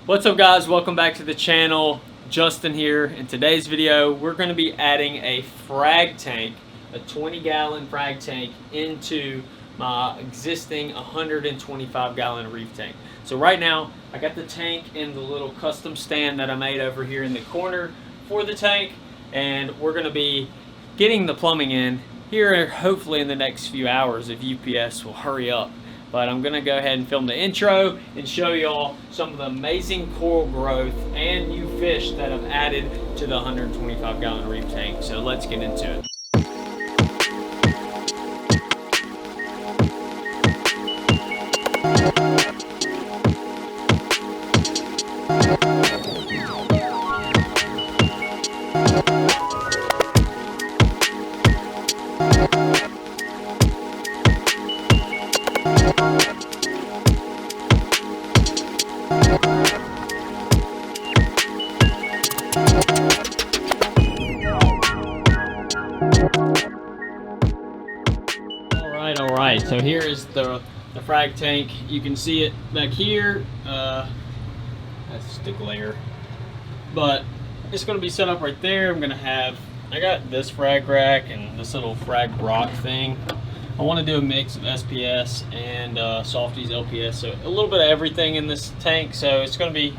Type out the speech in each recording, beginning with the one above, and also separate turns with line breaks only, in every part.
What's up guys, welcome back to the channel. Justin here. In today's video we're going to be adding a frag tank, a 20-gallon frag tank into my existing 125-gallon reef tank. So right now I got the tank in the little custom stand that I made over here in the corner for the tank, and we're going to be getting the plumbing in here hopefully in the next few hours if UPS will hurry up. But I'm going to go ahead and film the intro and show y'all some of the amazing coral growth and new fish that I've added to the 125-gallon reef tank. So let's get into it. Alright, so here is the frag tank. You can see it back here. That's the glare. But it's going to be set up right there. I got this frag rack and this little frag rock thing. I want to do a mix of SPS and Softies LPS, so a little bit of everything in this tank. So it's going to be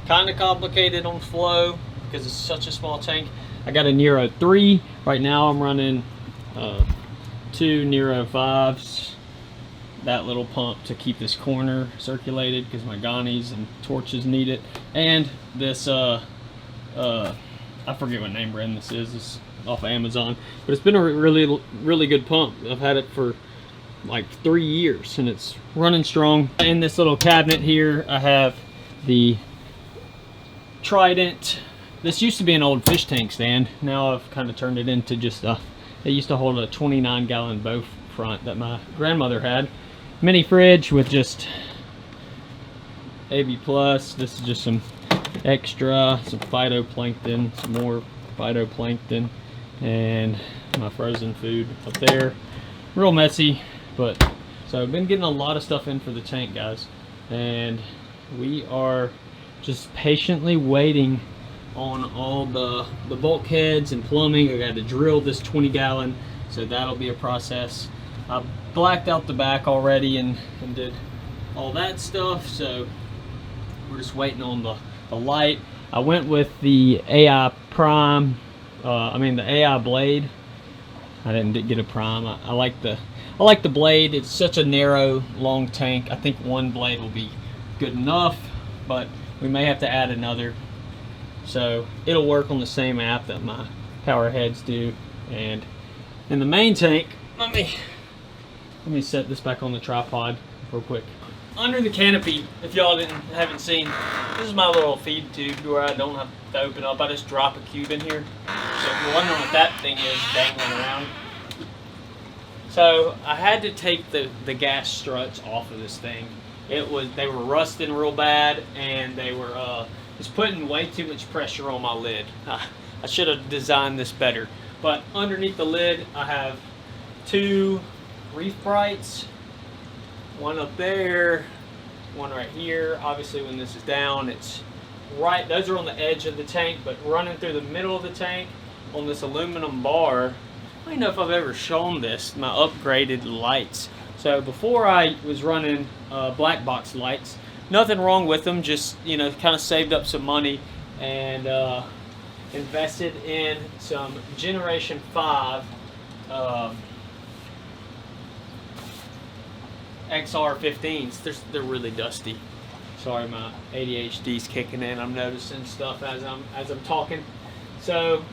kind of complicated on flow because it's such a small tank. I got a Nero 3. Right now I'm running 2 Nero 5s, that little pump to keep this corner circulated because my gonnies and torches need it, and this I forget what name brand this is. It's off of Amazon, but it's been a really good pump. I've had it for like 3 years and it's running strong. In this little cabinet here I have the Trident. This used to be an old fish tank stand. Now I've kind of turned it into just it used to hold a 29-gallon bow front that my grandmother had. Mini fridge with just AB+. This is just some extra, some phytoplankton, some more phytoplankton, and my frozen food up there. Real messy, but so I've been getting a lot of stuff in for the tank, guys, and we are just patiently waiting on all the bulkheads and plumbing. I got to drill this 20-gallon, so that'll be a process. I blacked out the back already and did all that stuff, so we're just waiting on the light. I went with the AI Prime, the AI Blade. I didn't get a Prime. I like the Blade. It's such a narrow, long tank. I think one blade will be good enough, but we may have to add another. So it'll work on the same app that my power heads do. And in the main tank, let me set this back on the tripod real quick. Under the canopy, if y'all haven't seen, this is my little feed tube where I don't have to open up. I just drop a cube in here. So if you're wondering what that thing is dangling around. So I had to take the gas struts off of this thing. They were rusting real bad, and they were it's putting way too much pressure on my lid. I should have designed this better. But underneath the lid, I have 2 Reef Brights, one up there, one right here. Obviously, when this is down, it's right. Those are on the edge of the tank, but running through the middle of the tank on this aluminum bar. I don't know if I've ever shown this. My upgraded lights. So before I was running black box lights. Nothing wrong with them, just, you know, kind of saved up some money and invested in some Generation 5 XR15s. They're really dusty. Sorry, my ADHD's kicking in. I'm noticing stuff as I'm talking. So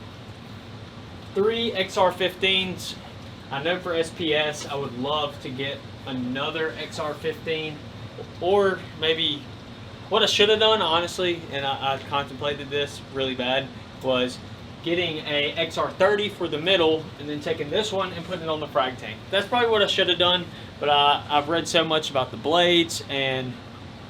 3 XR15s. I know for SPS I would love to get another XR15, or maybe what I should have done, honestly, and I contemplated this really bad, was getting a XR30 for the middle and then taking this one and putting it on the frag tank. That's probably what I should have done, but I've read so much about the blades, and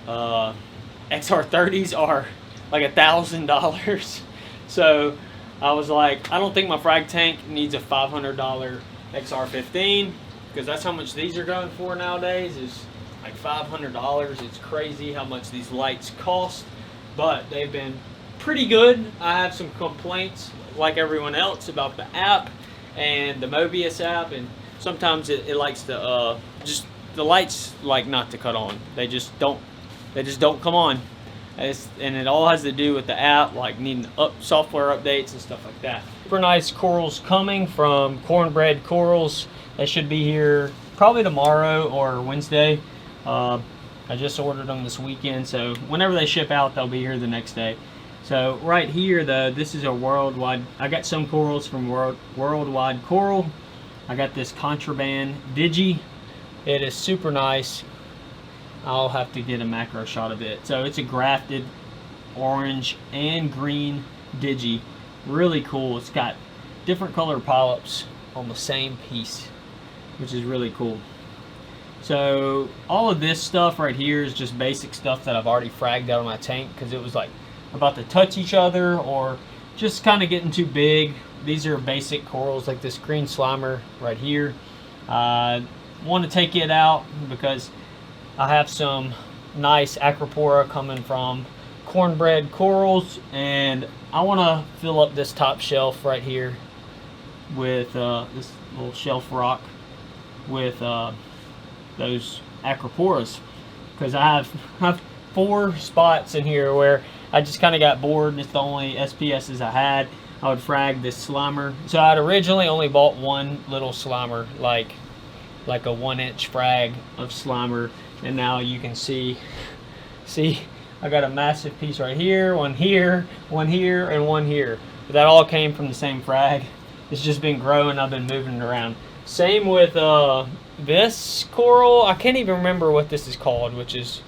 XR30s are like $1,000. So I was like, I don't think my frag tank needs a $500 XR15, because that's how much these are going for nowadays, is like $500. It's crazy how much these lights cost. but they've been pretty good. I have some complaints, like everyone else, about the app and the Mobius app, and sometimes it likes to just the lights like not to cut on. They just don't come on. And it all has to do with the app, like needing software updates and stuff like that. Super nice corals coming from Cornbread Corals. They should be here probably tomorrow or Wednesday. I just ordered them this weekend, so whenever they ship out, they'll be here the next day. So right here, though, this is a worldwide. I got some corals from Worldwide Coral. I got this contraband digi. It is super nice. I'll have to get a macro shot of it. So it's a grafted orange and green digi. Really cool. It's got different color polyps on the same piece, which is really cool. So all of this stuff right here is just basic stuff that I've already fragged out of my tank because it was like about to touch each other or just kind of getting too big. These are basic corals like this green slimer right here. I want to take it out because I have some nice acropora coming from Cornbread Corals, and I want to fill up this top shelf right here with this little shelf rock with those acroporas, because I have 4 spots in here where I just kind of got bored and it's the only SPSs I had. I would frag this slimer. So I'd originally only bought one little slimer, like a 1-inch frag of slimer, and now you can see I got a massive piece right here, one here, one here, and one here. But that all came from the same frag. It's just been growing. I've been moving it around. Same with this coral. I can't even remember what this is called, which is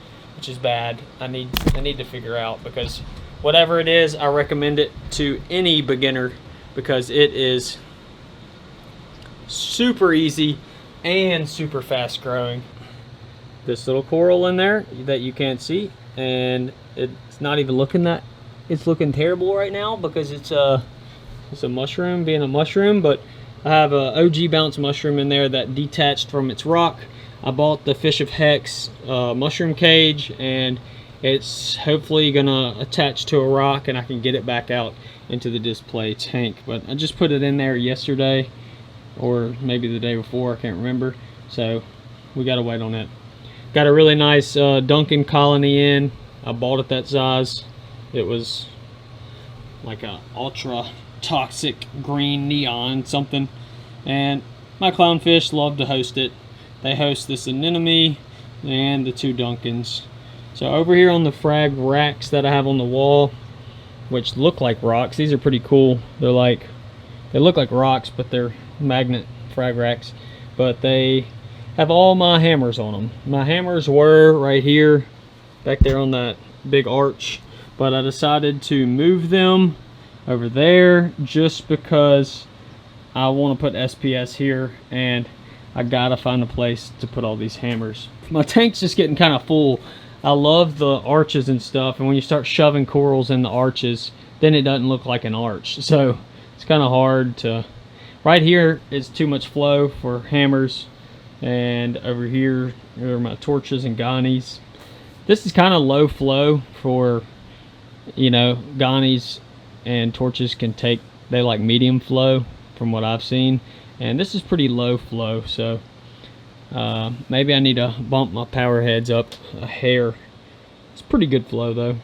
bad. I need to figure out, because whatever it is, I recommend it to any beginner because it is super easy and super fast growing. This little coral in there that you can't see, and it's not even looking that, it's looking terrible right now because it's a mushroom being a mushroom, but I have a OG bounce mushroom in there that detached from its rock. I bought the Fish of Hex mushroom cage, and it's hopefully gonna attach to a rock and I can get it back out into the display tank. But I just put it in there yesterday or maybe the day before, I can't remember, so we gotta wait on it. Got a really nice Duncan colony in. I bought it that size. It was like a ultra toxic green neon something, and my clownfish love to host it. They host this anemone and the 2 Duncans. So over here on the frag racks that I have on the wall, which look like rocks, these are pretty cool. They look like rocks, but they're magnet frag racks, but they have all my hammers on them. My hammers were right here, back there on that big arch, but I decided to move them over there just because I want to put SPS here, and I gotta find a place to put all these hammers. My tank's just getting kind of full. I love the arches and stuff, and when you start shoving corals in the arches, then it doesn't look like an arch. So it's kind of hard to. Right here is too much flow for hammers, and over here are my torches and ganies. This is kind of low flow for, you know, ganies and torches can take, they like medium flow from what I've seen, and this is pretty low flow, so maybe I need to bump my power heads up a hair. It's pretty good flow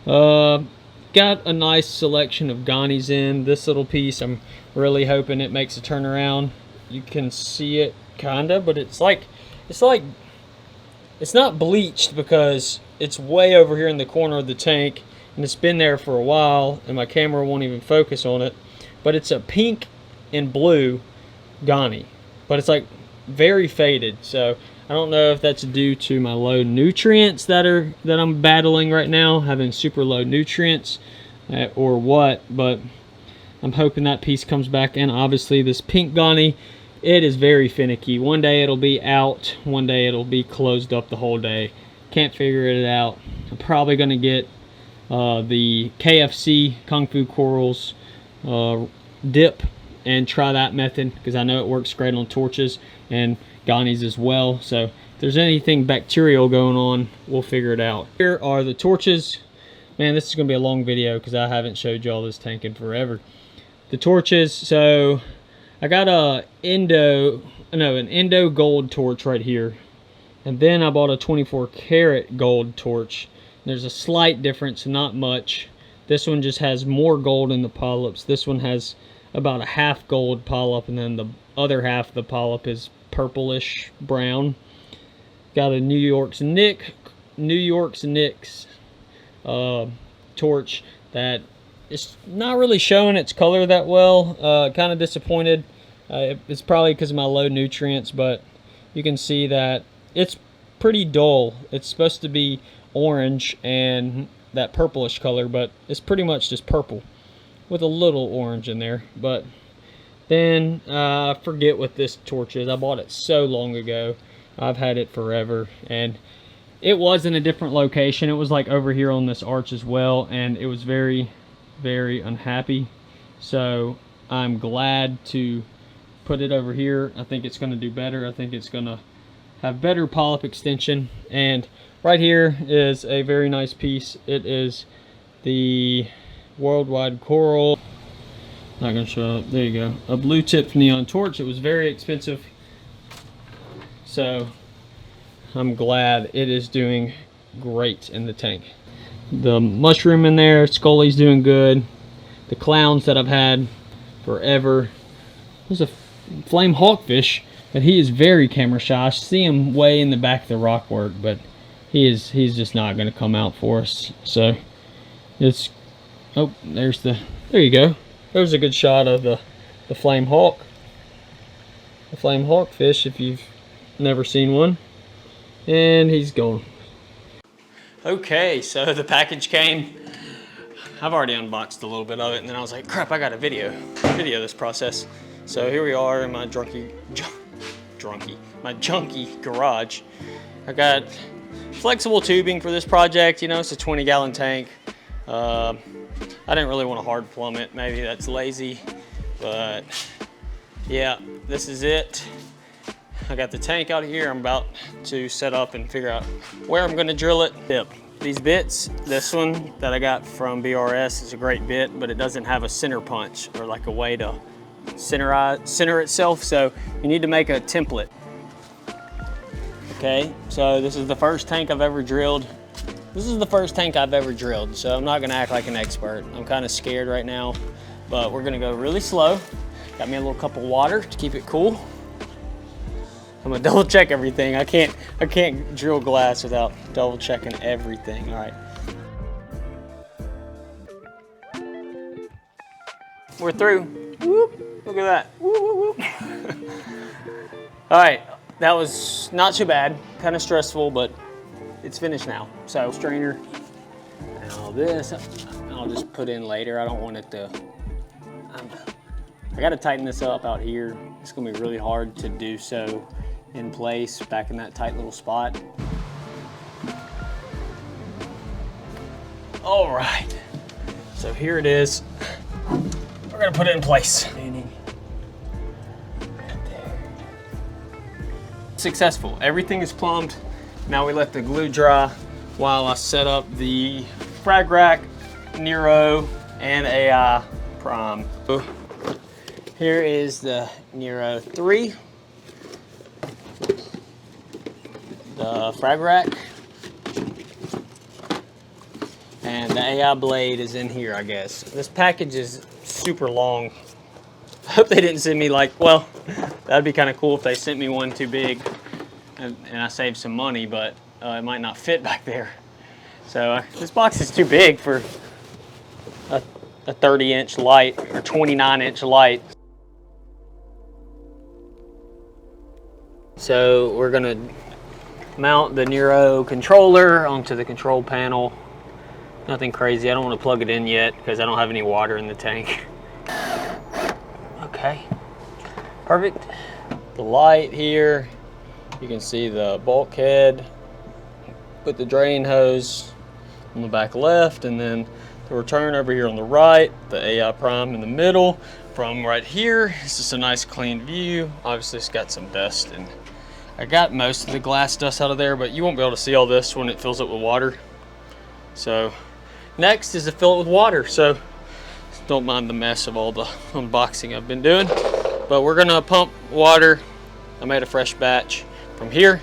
though. Got a nice selection of ganies in this little piece. I'm really hoping it makes a turnaround. You can see it kinda, but it's not bleached because it's way over here in the corner of the tank, and it's been there for a while and my camera won't even focus on it, but it's a pink and blue gani, but it's like very faded. So I don't know if that's due to my low nutrients that I'm battling right now, having super low nutrients, or what, but I'm hoping that piece comes back. And obviously this pink gani, it is very finicky. One day it'll be out, one day it'll be closed up the whole day. Can't figure it out. I'm probably gonna get the KFC Kung Fu Corals dip and try that method, because I know it works great on torches and ganies as well. So if there's anything bacterial going on, we'll figure it out. Here are the torches. Man, this is going to be a long video because I haven't showed y'all this tank in forever. The torches, so I got an Indo gold torch right here. And then I bought a 24 karat gold torch. There's a slight difference, not much. This one just has more gold in the polyps. This one has about a half gold polyp, and then the other half of the polyp is purplish brown. Got a New York's Nicks torch that it's not really showing its color that well. Kind of disappointed. It's probably because of my low nutrients, but you can see that it's pretty dull. It's supposed to be orange and that purplish color, but it's pretty much just purple with a little orange in there. But then I forget what this torch is. I bought it so long ago. I've had it forever, and it was in a different location. It was like over here on this arch as well, and it was very, very unhappy. So I'm glad to put it over here. I think it's going to do better. I think it's going to have better polyp extension. And right here is a very nice piece. It is the Worldwide Coral. Not going to show up. There you go. A blue tip neon torch. It was very expensive. So I'm glad it is doing great in the tank. The mushroom in there, Scully's doing good. The clowns that I've had forever. There's a flame hawkfish, and he is very camera shy. I see him way in the back of the rock work, but he's just not going to come out for us. So it's, oh, there you go. There's a good shot of the flame hawk. The flame hawkfish, if you've never seen one. And he's gone. Okay, so the package came. I've already unboxed a little bit of it, and then I was like, crap, I got to video this process. So here we are in my junky garage. I got flexible tubing for this project. You know, it's a 20-gallon tank. I didn't really want to hard plumb it. Maybe that's lazy, but yeah, this is it. I got the tank out here. I'm about to set up and figure out where I'm going to drill it. Yep. These bits, this one that I got from BRS is a great bit, but it doesn't have a center punch or like a way to center itself, so you need to make a template. Okay, so this is the first tank I've ever drilled. So I'm not gonna act like an expert. I'm kind of scared right now, but we're gonna go really slow. Got me a little cup of water to keep it cool. I'm gonna double check everything. I can't drill glass without double checking everything. All right. We're through. Whoop. Look at that. Whoop, whoop, whoop. All right, that was not too bad. Kind of stressful, but it's finished now. So strainer. Now this, I'll just put in later. I don't want it to, I gotta tighten this up out here. It's gonna be really hard to do so in place back in that tight little spot. All right, so here it is. We're gonna put it in place. Successful, everything is plumbed. Now we let the glue dry while I set up the frag rack, Nero, and AI Prime. Here is the Nero 3. The frag rack, and the AI blade is in here, I guess. This package is super long. I hope they didn't send me like, well, that'd be kind of cool if they sent me one too big and I saved some money, but it might not fit back there. So this box is too big for a 30-inch light or 29-inch light. So we're gonna mount the Nero controller onto the control panel. Nothing crazy. I don't want to plug it in yet because I don't have any water in the tank. Okay, perfect. The light here, you can see the bulkhead. Put the drain hose on the back left, and then the return over here on the right, the AI Prime in the middle. From right here, it's just a nice clean view. Obviously it's got some dust, and I got most of the glass dust out of there, but you won't be able to see all this when it fills up with water. So next is to fill it with water. So don't mind the mess of all the unboxing I've been doing, but we're gonna pump water. I made a fresh batch from here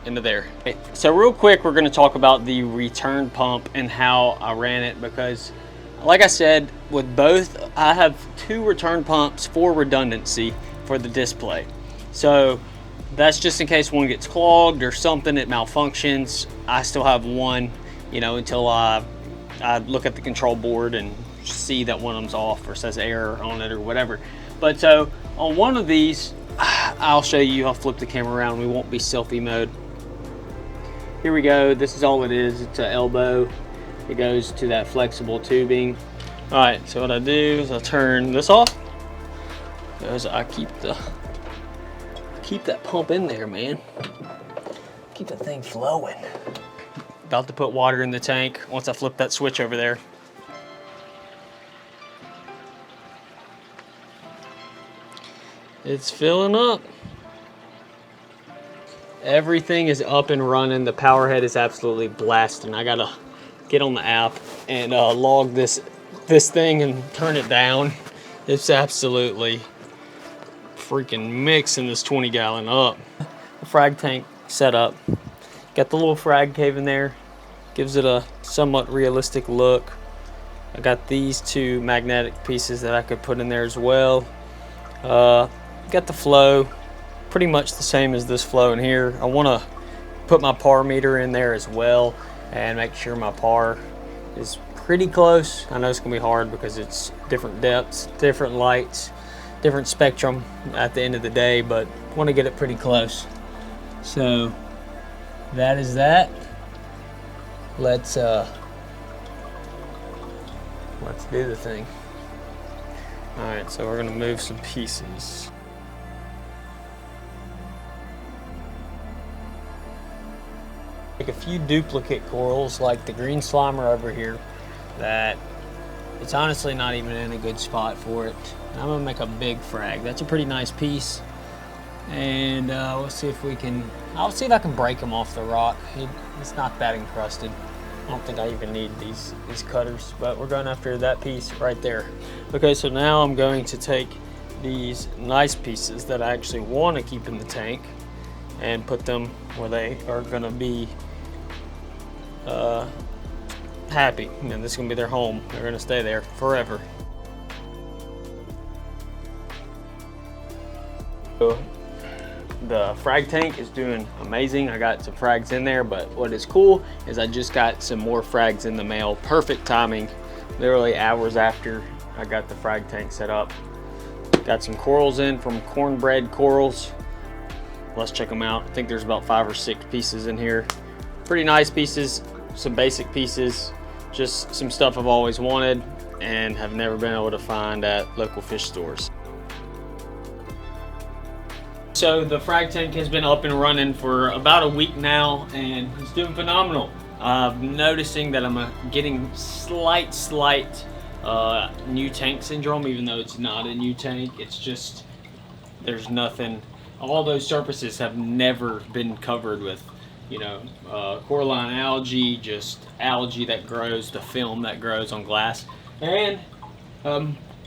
into there. So real quick, we're gonna talk about the return pump and how I ran it, because like I said, with both, I have 2 return pumps for redundancy for the display. So that's just in case one gets clogged or something, it malfunctions. I still have one, you know, until I look at the control board and see that one of them's off or says error on it or whatever. But so on one of these, I'll show you. I'll flip the camera around. We won't be selfie mode. Here we go. This is all it is. It's an elbow. It goes to that flexible tubing. All right, so what I do is I turn this off, because I keep that pump in there, man. Keep that thing flowing. About to put water in the tank once I flip that switch over there. It's filling up. Everything is up and running. The power head is absolutely blasting. I gotta get on the app and log this thing and turn it down. It's absolutely freaking mixing this 20-gallon up. The frag tank set up. Got the little frag cave in there. Gives it a somewhat realistic look. I got these 2 magnetic pieces that I could put in there as well. Got the flow, pretty much the same as this flow in here. I want to put my par meter in there as well and make sure my par is pretty close. I know it's gonna be hard because it's different depths, different lights, different spectrum at the end of the day, but want to get it pretty close. So that is that. Let's do the thing. All right, so we're gonna move some pieces. Take a few duplicate corals like the green slimer over here that it's honestly not even in a good spot for it. And I'm gonna make a big frag. That's a pretty nice piece. And we'll see if we can, I'll see if I can break them off the rock. It's not that encrusted. I don't think I even need these cutters, but we're going after that piece right there. Okay, so now I'm going to take these nice pieces that I actually want to keep in the tank and put them where they are gonna be happy. You know, this is gonna be their home. They're gonna stay there forever. So the frag tank is doing amazing. I got some frags in there, but what is cool is I just got some more frags in the mail. Perfect timing, literally hours after I got the frag tank set up. Got some corals in from Cornbread Corals. Let's check them out. I think there's about 5 or 6 pieces in here. Pretty nice pieces, some basic pieces, just some stuff I've always wanted and have never been able to find at local fish stores. So the frag tank has been up and running for about a week now and it's doing phenomenal. I'm noticing that I'm getting slight new tank syndrome, even though it's not a new tank. It's just, there's nothing, all those surfaces have never been covered with, you know, coralline algae, just algae that grows, the film that grows on glass. And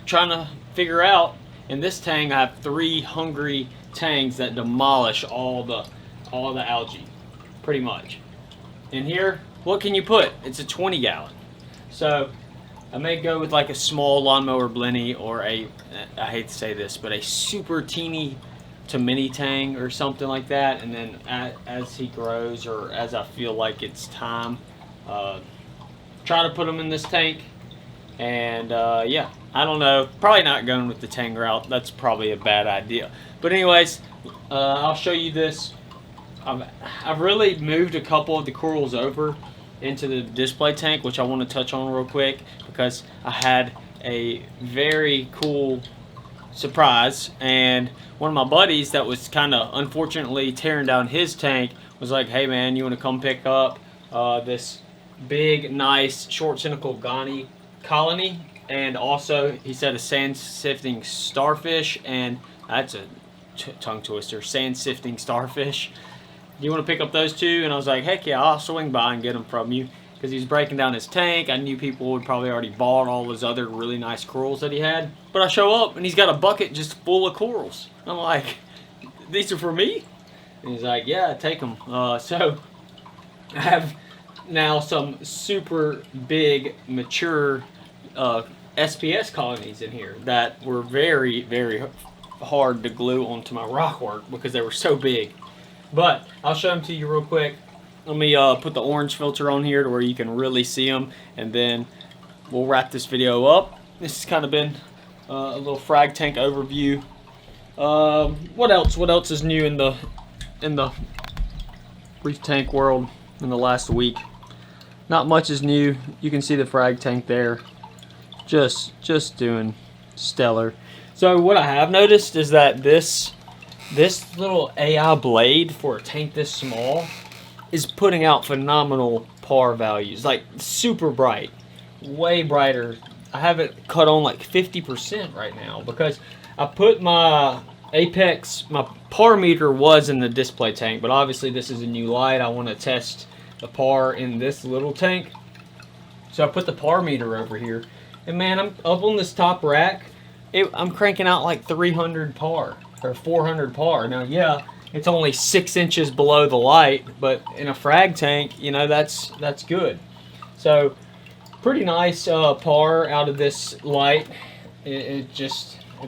trying to figure out, in this tank I have 3 hungry tangs that demolish all the algae, pretty much. In here, what can you put? It's a 20-gallon. So I may go with like a small lawnmower blenny or I hate to say this, but a super teeny to mini tang or something like that. And then as he grows, or as I feel like it's time, try to put him in this tank. And yeah, I don't know, probably not going with the tang route. That's probably a bad idea. But anyways, I'll show you this. I've really moved a couple of the corals over into the display tank, which I want to touch on real quick because I had a very cool surprise. And one of my buddies that was kind of unfortunately tearing down his tank was like, hey man, you want to come pick up this big, nice, short tentacle Ghani colony? And also, he said a sand-sifting starfish, and that's a tongue twister, sand-sifting starfish. Do you want to pick up those 2? And I was like, heck yeah, I'll swing by and get them from you. because he's breaking down his tank. I knew people would probably already bought all those other really nice corals that he had. But I show up and he's got a bucket just full of corals. I'm like, these are for me? And he's like, yeah, take them. So I have now some super big, mature SPS colonies in here that were very, very hard to glue onto my rock work because they were so big. But I'll show them to you real quick. Let me put the orange filter on here to where you can really see them, and then we'll wrap this video up. This has kind of been a little frag tank overview. What else? What else is new in the reef tank world in the last week? Not much is new. You can see the frag tank there. Just doing stellar. So what I have noticed is that this little AI blade for a tank this small is putting out phenomenal par values, like super bright, way brighter. I have it cut on like 50% right now because I put my Apex, my par meter was in the display tank, but obviously this is a new light. I want to test the par in this little tank. So I put the par meter over here, and man, I'm up on this top rack. I'm cranking out like 300 par or 400 par. Now, yeah, it's only 6 inches below the light, but in a frag tank, you know, that's good. So pretty nice par out of this light. It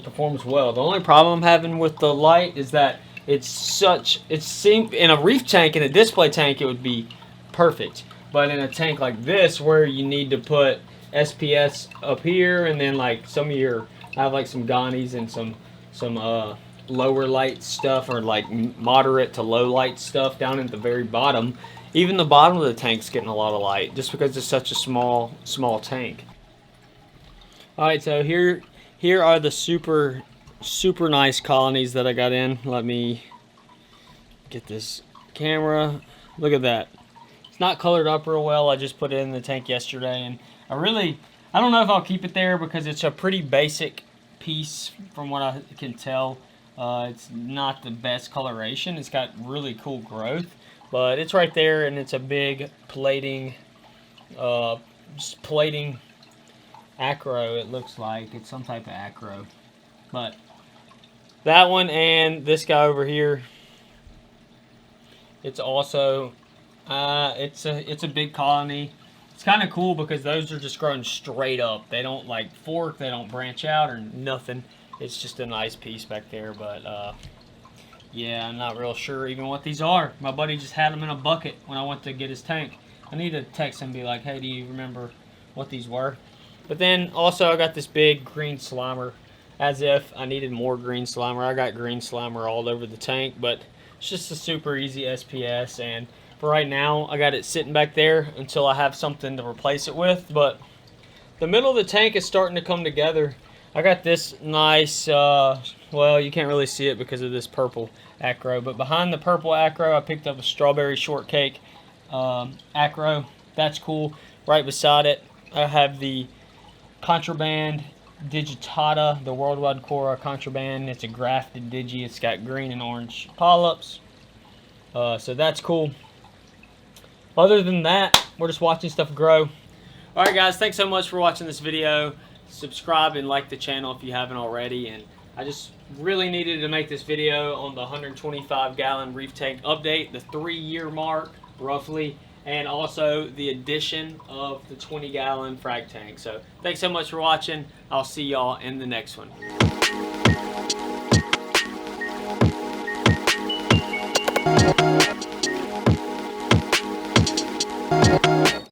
performs well. The only problem I'm having with the light is that it seems in a reef tank, in a display tank, it would be perfect. But in a tank like this, where you need to put SPS up here, and then like some of your, I have like some Ghanies and some lower light stuff, or like moderate to low light stuff down at the very bottom. Even the bottom of the tank's getting a lot of light just because it's such a small tank. Alright, so here are the super nice colonies that I got in. Let me get this camera. Look at that. It's not colored up real well. I just put it in the tank yesterday, and I don't know if I'll keep it there because it's a pretty basic piece from what I can tell. It's not the best coloration. It's got really cool growth, but it's right there, and it's a big plating acro. It looks like it's some type of acro, but that one and this guy over here, it's also it's a big colony. It's kind of cool because those are just growing straight up. They don't like fork, they don't branch out or nothing. It's just a nice piece back there, but yeah, I'm not real sure even what these are. My buddy just had them in a bucket when I went to get his tank. I need to text him and be like, hey, do you remember what these were? But then also I got this big green slimer, as if I needed more green slimer. I got green slimer all over the tank, but it's just a super easy SPS, and for right now I got it sitting back there until I have something to replace it with. But the middle of the tank is starting to come together. I got this nice, well, you can't really see it because of this purple acro, but behind the purple acro I picked up a strawberry shortcake acro. That's cool. Right beside it I have the Contraband digitata, the Worldwide Cora Contraband. It's a grafted digi. It's got green and orange polyps. So that's cool. Other than that, we're just watching stuff grow. Alright guys, thanks so much for watching this video. Subscribe and like the channel if you haven't already. And I just really needed to make this video on the 125 gallon reef tank update, the 3-year mark roughly, and also the addition of the 20 gallon frag tank. So thanks so much for watching. I'll see y'all in the next one.